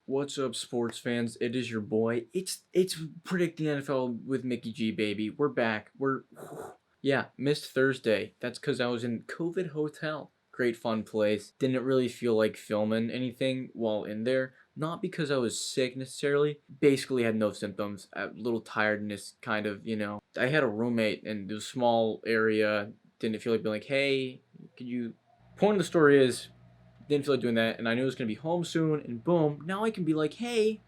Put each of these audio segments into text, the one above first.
What's up, sports fans? It is your boy. It's predicting NFL with Mickey G, baby. We're back. Yeah, missed Thursday. That's because I was in COVID hotel. Great fun place. Didn't really feel like filming anything while in there. Not because I was sick necessarily. Basically had no symptoms. A little tiredness, kind of. I had a roommate in a small area. Didn't feel like being like, hey, could you? Point of the story is didn't feel like doing that, and I knew I was gonna be home soon, and boom, now I can be like, hey,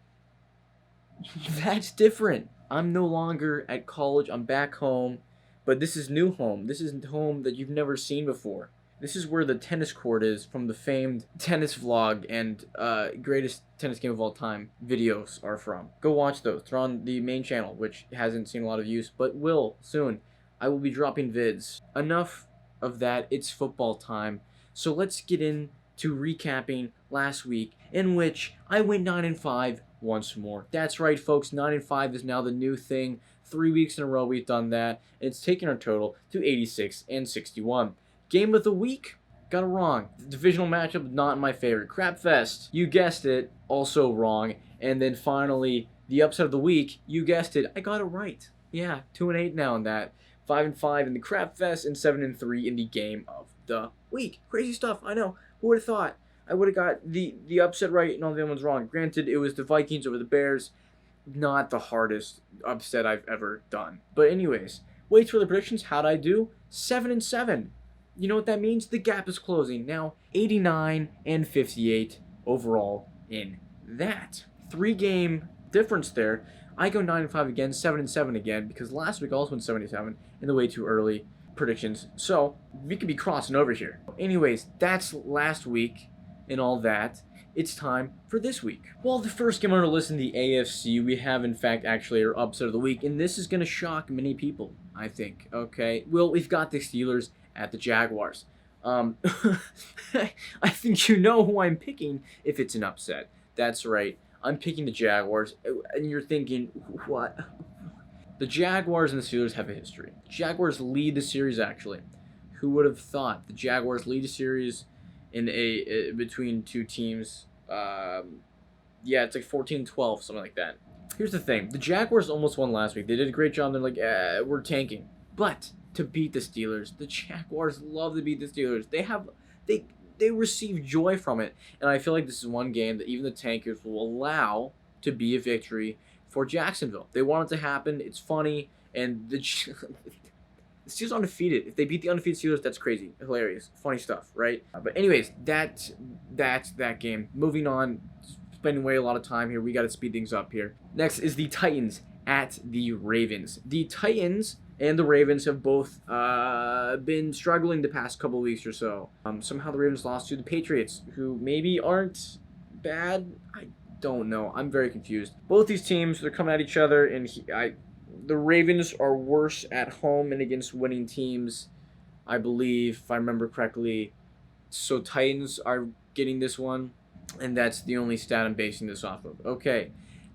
that's different. I'm no longer at college, I'm back home, but this is new home. This is home that you've never seen before. This is where the tennis court is from the famed tennis vlog and greatest tennis game of all time videos are from. Go watch those. They're on the main channel, which hasn't seen a lot of use, but will soon. I will be dropping vids. Enough of that. It's football time. So let's get into recapping last week, in which I went 9-5 once more. That's right, folks. 9-5 is now the new thing. 3 weeks in a row we've done that. And it's taken our total to 86-61. Game of the week? Got it wrong. Divisional matchup, not my favorite. Crapfest, you guessed it, also wrong. And then finally, the upset of the week, you guessed it, I got it right. Yeah, 2-8 now in that. 5-5 in the Crapfest and 7-3 in the game of the week. Crazy stuff, I know. Who would have thought? I would have got the upset right and all the other ones wrong. Granted, it was the Vikings over the Bears. Not the hardest upset I've ever done. But anyways, wait for the predictions. How'd I do? 7-7. You know what that means? The gap is closing. Now 89-58 overall in that. 3-game difference there. I go 9-5 again, 7-7 again, because last week I also went 77 in the way too early predictions. So we could be crossing over here. Anyways, that's last week and all that. It's time for this week. Well, the first game on our list in the AFC, we have in fact actually our upset of the week, and this is going to shock many people, I think. Okay, well, we've got the Steelers at the Jaguars. I think you know who I'm picking if it's an upset. That's right. I'm picking the Jaguars, and you're thinking, what? The Jaguars and the Steelers have a history. Jaguars lead the series, actually. Who would have thought the Jaguars lead a series in between two teams? Yeah, it's like 14-12, something like that. Here's the thing. The Jaguars almost won last week. They did a great job. They're like, we're tanking. But to beat the Steelers, the Jaguars love to beat the Steelers. They receive joy from it. And I feel like this is one game that even the tankers will allow to be a victory for Jacksonville. They want it to happen. It's funny. And the Steelers are undefeated. If they beat the undefeated Steelers, that's crazy. Hilarious. Funny stuff, right? But anyways, that's that game. Moving on. Spending way a lot of time here. We got to speed things up here. Next is the Titans at the Ravens. The Titans and the Ravens have both been struggling the past couple of weeks or so. Somehow the Ravens lost to the Patriots, who maybe aren't bad. I don't know. I'm very confused. Both these teams, they're coming at each other, and the Ravens are worse at home and against winning teams, I believe, if I remember correctly. So Titans are getting this one, and that's the only stat I'm basing this off of. Okay.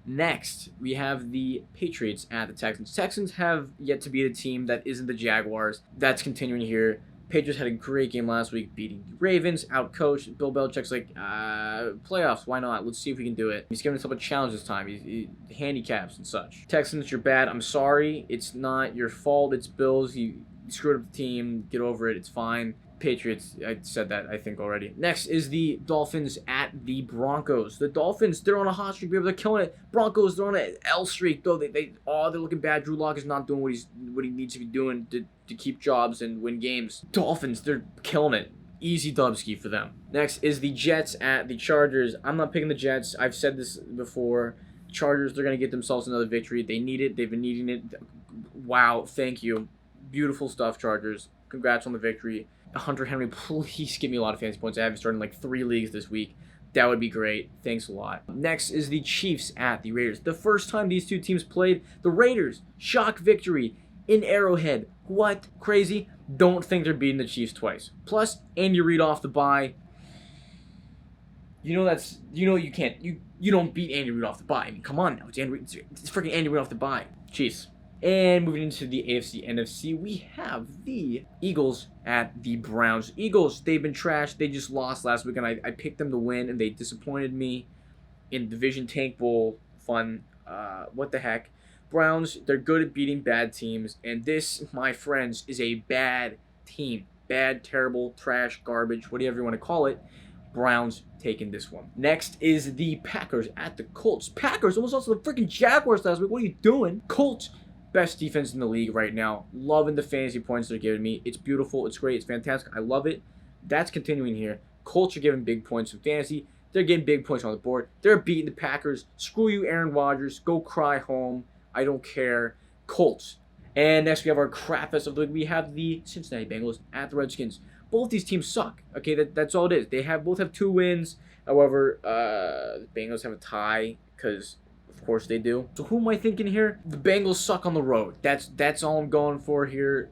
Next, we have the Patriots at the Texans. Texans have yet to beat a team that isn't the Jaguars. That's continuing here. Patriots had a great game last week, beating the Ravens, outcoached. Bill Belichick's like, playoffs, why not? Let's see if we can do it. He's giving himself a challenge this time. He handicaps and such. Texans, you're bad. I'm sorry. It's not your fault. It's Bill's. You screwed up the team. Get over it. It's fine. Patriots, I said that, I think, already. Next is the Dolphins at the Broncos. The Dolphins, they're on a hot streak, baby. They're killing it. Broncos, they're on an L streak, though. They're looking bad. Drew Lock is not doing what he needs to be doing to keep jobs and win games. Dolphins, they're killing it. Easy dubski for them. Next is the Jets at the Chargers. I'm not picking the Jets. I've said this before. Chargers, they're going to get themselves another victory. They need it. They've been needing it. Wow, thank you. Beautiful stuff, Chargers. Congrats on the victory. Hunter Henry, please give me a lot of fantasy points. I have started in like 3 leagues this week. That would be great. Thanks a lot. Next is the Chiefs at the Raiders. The first time these two teams played, the Raiders, shock victory in Arrowhead. What? Crazy? Don't think they're beating the Chiefs twice. Plus, Andy Reid off the bye. You can't. You don't beat Andy Reid off the bye. I mean, come on now. It's freaking Andy Reid off the bye. Chiefs. And moving into the AFC, NFC, we have the Eagles at the Browns. Eagles, they've been trashed. They just lost last week, and I picked them to win, and they disappointed me. in Division Tank Bowl fun. What the heck? Browns, they're good at beating bad teams, and this, my friends, is a bad team. Bad, terrible, trash, garbage, whatever you want to call it. Browns taking this one. Next is the Packers at the Colts. Packers almost lost to the freaking Jaguars last week. What are you doing? Colts, best defense in the league right now. Loving the fantasy points they're giving me. It's beautiful. It's great. It's fantastic. I love it. That's continuing here. Colts are giving big points in fantasy. They're getting big points on the board. They're beating the Packers. Screw you, Aaron Rodgers. Go cry home. I don't care. Colts. And next we have our crapfest of the week. We have the Cincinnati Bengals at the Redskins. Both these teams suck. Okay, that's all it is. They both have 2 wins. However, the Bengals have a tie because, of course, they do. So who am I thinking here? The Bengals suck on the road. That's all I'm going for here.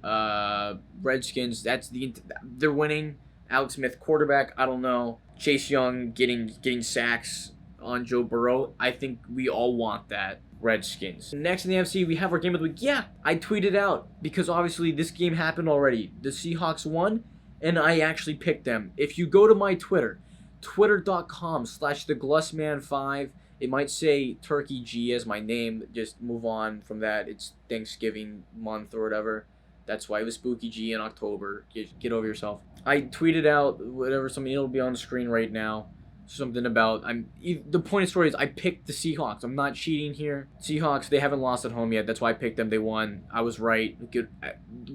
Redskins. They're winning. Alex Smith quarterback. I don't know. Chase Young getting sacks on Joe Burrow. I think we all want that. Redskins. Next in the NFC, we have our game of the week. Yeah, I tweeted out because obviously this game happened already. The Seahawks won, and I actually picked them. If you go to my Twitter, twitter.com/theglussman5, it might say Turkey G as my name. Just move on from that. It's Thanksgiving month or whatever. That's why it was Spooky G in October. Get over yourself. I tweeted out whatever, it'll be on the screen right now. Something about the point of the story is I picked the Seahawks. I'm not cheating here. Seahawks, they haven't lost at home yet. That's why I picked them. They won. I was right. Good.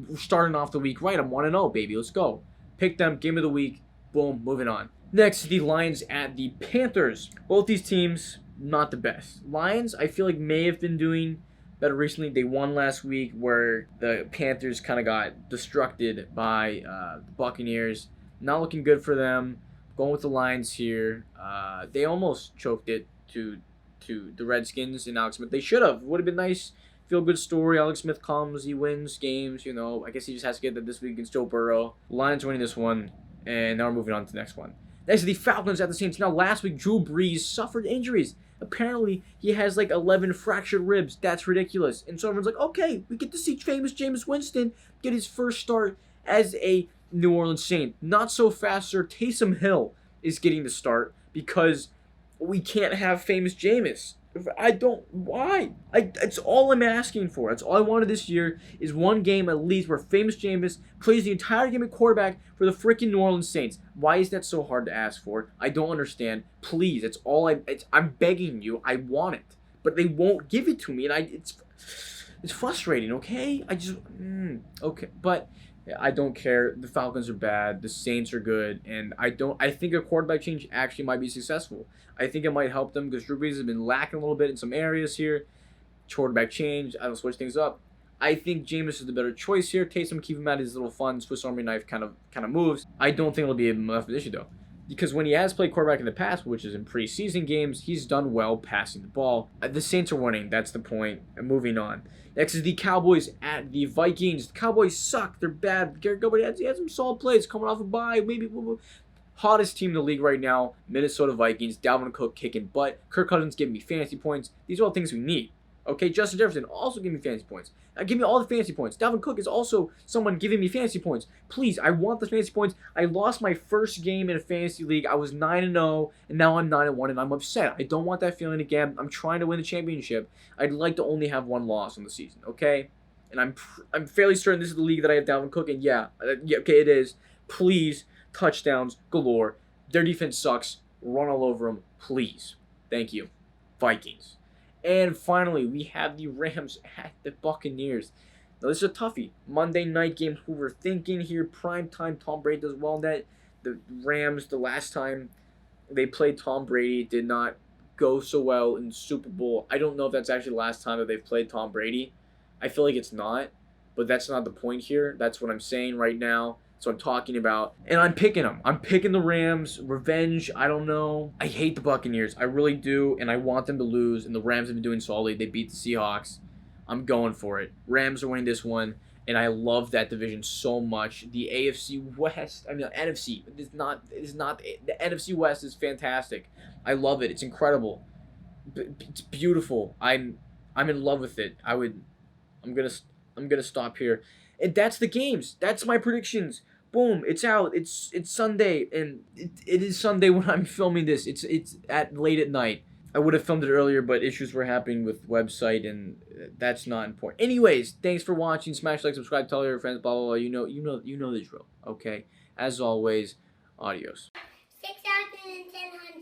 We're starting off the week right. I'm 1-0, baby. Let's go. Pick them. Game of the week. Boom. Moving on. Next, the Lions at the Panthers. Both these teams, not the best. Lions, I feel like may have been doing better recently. They won last week where the Panthers kind of got destructed by the Buccaneers. Not looking good for them. Going with the Lions here. They almost choked it to the Redskins and Alex Smith. They should have. Would have been nice. Feel good story. Alex Smith comes. He wins games. I guess he just has to get that this week against Joe Burrow. Lions winning this one. And now we're moving on to the next one. Next is the Falcons at the Saints. Now last week, Drew Brees suffered injuries. Apparently, he has like 11 fractured ribs. That's ridiculous. And so everyone's like, okay, we get to see famous Jameis Winston get his first start as a New Orleans Saint. Not so fast, sir. Taysom Hill is getting the start because we can't have famous Jameis. Why? It's all I'm asking for. That's all I wanted this year is one game at least where famous Jameis plays the entire game at quarterback for the freaking New Orleans Saints. Why is that so hard to ask for? I don't understand. Please, that's all I'm begging you. I want it. But they won't give it to me, and it's frustrating, okay? Okay, but I don't care. The Falcons are bad. The Saints are good, and I think a quarterback change actually might be successful. I think it might help them because Drew Brees has been lacking a little bit in some areas here. Quarterback change, I don't switch things up. I think Jameis is the better choice here. Taysom, keep him at his little fun Swiss Army knife kind of moves. I don't think it'll be enough of an issue though, because when he has played quarterback in the past, which is in preseason games, he's done well passing the ball. The Saints are winning. That's the point. Moving on. Next is the Cowboys at the Vikings. The Cowboys suck. They're bad. Garrett Gilbert he has some solid plays coming off a bye. Maybe hottest team in the league right now, Minnesota Vikings. Dalvin Cook kicking butt. Kirk Cousins giving me fantasy points. These are all things we need. Okay, Justin Jefferson also give me fantasy points. Now give me all the fantasy points. Dalvin Cook is also someone giving me fantasy points. Please, I want the fantasy points. I lost my first game in a fantasy league. I was 9-0, and now I'm 9-1, and I'm upset. I don't want that feeling again. I'm trying to win the championship. I'd like to only have one loss on the season, okay? And I'm fairly certain this is the league that I have Dalvin Cook in. Yeah, okay, it is. Please, touchdowns galore. Their defense sucks. Run all over them, please. Thank you. Vikings. And finally, we have the Rams at the Buccaneers. Now, this is a toughie. Monday night game. Who we're thinking here? Primetime. Tom Brady does well in that. The Rams, the last time they played Tom Brady, did not go so well in Super Bowl. I don't know if that's actually the last time that they've played Tom Brady. I feel like it's not. But that's not the point here. That's what I'm saying right now. So I'm talking about, and I'm picking them. I'm picking the Rams. Revenge, I don't know. I hate the Buccaneers. I really do, and I want them to lose, and the Rams have been doing solidly. They beat the Seahawks. I'm going for it. Rams are winning this one, and I love that division so much. The AFC West, the NFC, the NFC West is fantastic. I love it. It's incredible. It's beautiful. I'm in love with it. I'm gonna stop here. And that's the games. That's my predictions. Boom, it's out. It's Sunday, and it is Sunday when I'm filming this. It's at late at night. I would have filmed it earlier, but issues were happening with website, and that's not important. Anyways, thanks for watching. Smash like, subscribe, tell all your friends, blah blah blah. You know the drill. Okay. As always, adios. 6,10